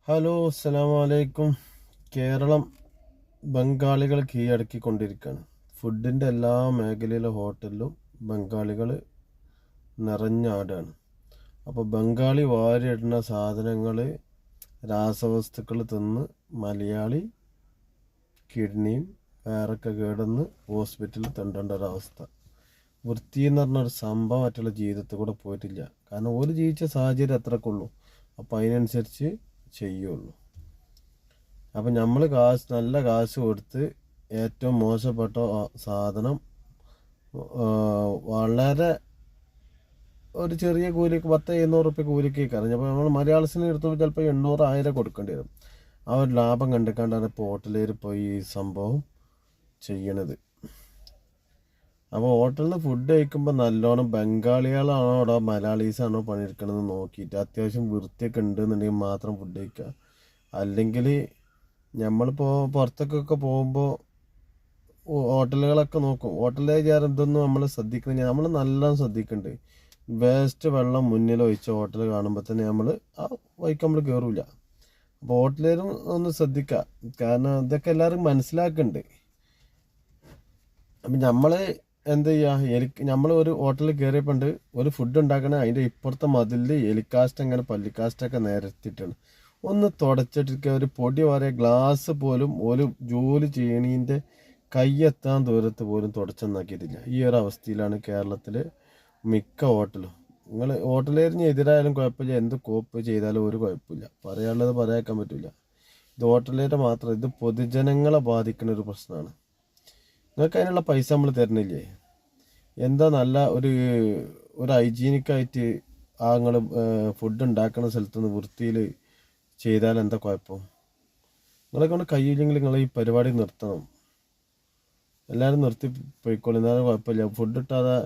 Hello, അസ്സലാമു അലൈക്കും. കേരളം ബംഗാളികൾ കീഴടക്കിക്കൊണ്ടിരിക്കുകയാണ്. ഫുഡിൻ്റെ എല്ലാ മേഖലയിലെ ഹോട്ടലിലും ബംഗാളികൾ നിറഞ്ഞാടാണ്. അപ്പോൾ ബംഗാളി വാരിയിടുന്ന സാധനങ്ങൾ, രാസവസ്തുക്കൾ തിന്ന് മലയാളി കിഡ്നിയും വേറൊക്കെ കേടന്ന് ഹോസ്പിറ്റലിൽ തെണ്ടേണ്ട ഒരവസ്ഥ. വൃത്തി എന്ന് പറഞ്ഞൊരു സംഭവം മറ്റുള്ള ജീവിതത്തിൽ കൂടെ പോയിട്ടില്ല. കാരണം ഒരു ജീവിച്ച സാഹചര്യം അത്രക്കുള്ളൂ. അപ്പോൾ അതിനനുസരിച്ച് ചെയ്യുള്ളൂ. അപ്പം നമ്മൾ നല്ല കാശ് കൊടുത്ത് ഏറ്റവും മോശപ്പെട്ട സാധനം വളരെ ഒരു ചെറിയ കൂലിക്ക് 1000-700 റുപ്യ കൂലിക്ക് കറിഞ്ഞു. അപ്പോൾ നമ്മൾ മലയാളത്തിന് എടുത്തുമ്പോൾ ചിലപ്പോൾ 800-1000 കൊടുക്കേണ്ടി വരും. ആ ഒരു ലാഭം കണ്ടിക്കാണ്ടാണ് ഇപ്പോൾ ഹോട്ടലിൽ പോയി ഈ സംഭവം ചെയ്യണത്. അപ്പോൾ ഹോട്ടലിൽ നിന്ന് ഫുഡ് കഴിക്കുമ്പോൾ നല്ലോണം ബംഗാളികളാണോ അവിടെ മലയാളീസാണോ പണിയെടുക്കണമെന്ന് നോക്കിയിട്ട് അത്യാവശ്യം വൃത്തിയൊക്കെ ഉണ്ടെന്നുണ്ടെങ്കിൽ മാത്രം ഫുഡ് കഴിക്കുക. അല്ലെങ്കിൽ നമ്മളിപ്പോൾ പുറത്തേക്കൊക്കെ പോകുമ്പോൾ ഹോട്ടലുകളൊക്കെ നോക്കും. ഹോട്ടലിൽ ഇതൊന്നും നമ്മൾ ശ്രദ്ധിക്കണില്ല. നമ്മൾ നല്ലോണം ശ്രദ്ധിക്കുന്നുണ്ട്. വേസ്റ്റ് വെള്ളം മുന്നിൽ ഒഴിച്ച ഹോട്ടൽ കാണുമ്പോൾ തന്നെ നമ്മൾ ആ വഴിക്ക് നമ്മൾ കയറില്ല. അപ്പോൾ ഹോട്ടലുകാരും ഒന്ന് ശ്രദ്ധിക്കുക. കാരണം ഇതൊക്കെ എല്ലാവരും മനസ്സിലാക്കുന്നുണ്ട്. അപ്പം നമ്മൾ എന്ത് ചെയ്യുക, നമ്മൾ ഒരു ഹോട്ടലിൽ കയറിയപ്പോണ്ട് ഒരു ഫുഡ് ഉണ്ടാക്കണേ അതിൻ്റെ ഇപ്പുറത്തെ മതിലിൽ എലിക്കാസ്റ്റ് അങ്ങനെ പല്ലിക്കാസ്റ്റൊക്കെ നിരത്തിയിട്ടാണ്. ഒന്ന് തുടച്ചിട്ട് ഒരു പൊടി വരെ ഗ്ലാസ് പോലും ഒരു ജോലി ചെയ്യണീൻ്റെ കൈയെത്താൻ ദൂരത്ത് പോലും തുടച്ചെന്നാക്കിയിട്ടില്ല. ഈ ഒരു അവസ്ഥയിലാണ് കേരളത്തിൽ മിക്ക ഹോട്ടലും. നിങ്ങൾ ഹോട്ടലുകാരിന് എതിരായാലും കുഴപ്പമില്ല, എന്ത് കോപ്പ് ചെയ്താലും ഒരു കുഴപ്പമില്ല. പറയാനുള്ളത് പറയാക്കാൻ പറ്റില്ല. ഇത് ഹോട്ടലുകാരെ മാത്രം, ഇത് പൊതുജനങ്ങളെ ബാധിക്കുന്ന ഒരു പ്രശ്നമാണ്. നിങ്ങൾക്ക് അതിനുള്ള പൈസ നമ്മൾ തരുന്നില്ലേ? എന്താ നല്ല ഒരു ഹൈജീനിക്കായിട്ട് നിങ്ങൾ ഫുഡ് ഉണ്ടാക്കുന്ന സ്ഥലത്തുനിന്ന് വൃത്തിയിൽ ചെയ്താൽ എന്താ കുഴപ്പം? നിങ്ങളെ കൊണ്ട് കഴിയില്ലെങ്കിൽ നിങ്ങൾ ഈ പരിപാടി നിർത്തണം. എല്ലാവരും നിർത്തി പോയിക്കോളും, എന്നാലും കുഴപ്പമില്ല. ഫുഡ് ഇട്ടാതെ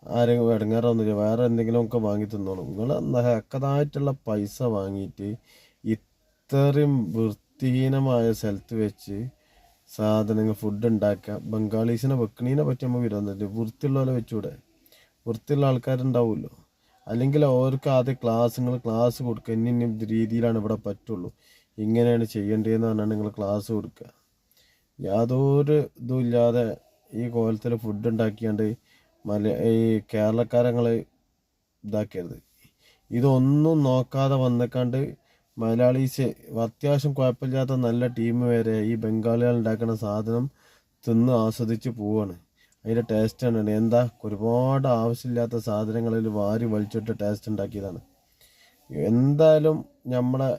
ആരെങ്കിലും ഇടങ്ങാറൊന്നുമില്ല. വേറെ എന്തെങ്കിലും ഒക്കെ വാങ്ങി തിന്നോളും. നിങ്ങൾ ഹക്കതായിട്ടുള്ള പൈസ വാങ്ങിയിട്ട് ഇത്രയും വൃത്തിഹീനമായ സ്ഥലത്ത് വെച്ച് സാധനങ്ങൾ ഫുഡ് ഉണ്ടാക്കുക. ബംഗാളീസിനെ വെക്കണീനെ പറ്റി നമ്മൾ വിരോധമില്ല. വൃത്തിയുള്ളവരെ വെച്ചൂടെ? വൃത്തിയുള്ള ആൾക്കാരുണ്ടാവുമല്ലോ. അല്ലെങ്കിൽ അവർക്ക് ആദ്യം ക്ലാസ് കൊടുക്കുക. ഇന്ന രീതിയിലാണ് ഇവിടെ പറ്റുള്ളൂ, ഇങ്ങനെയാണ് ചെയ്യേണ്ടതെന്ന് പറഞ്ഞാൽ നിങ്ങൾ ക്ലാസ് കൊടുക്കുക. യാതൊരു ഇതും ഇല്ലാതെ ഈ കോലത്തിൽ ഫുഡ് ഉണ്ടാക്കിയാണ്ട് ഈ കേരളക്കാരങ്ങൾ ഇതാക്കരുത്. ഇതൊന്നും നോക്കാതെ വന്നേക്കാണ്ട് മലയാളീസ് അത്യാവശ്യം കുഴപ്പമില്ലാത്ത നല്ല ടീം വരെ ഈ ബംഗാളികൾ ഉണ്ടാക്കുന്ന സാധനം തിന്ന് ആസ്വദിച്ച് പോവാണ്. അതിൻ്റെ ടേസ്റ്റ് ആണ് എന്താ, ഒരുപാട് ആവശ്യമില്ലാത്ത സാധനങ്ങളിൽ വാരി വലിച്ചിട്ട് ടേസ്റ്റ് ഉണ്ടാക്കിയതാണ്. എന്തായാലും നമ്മളെ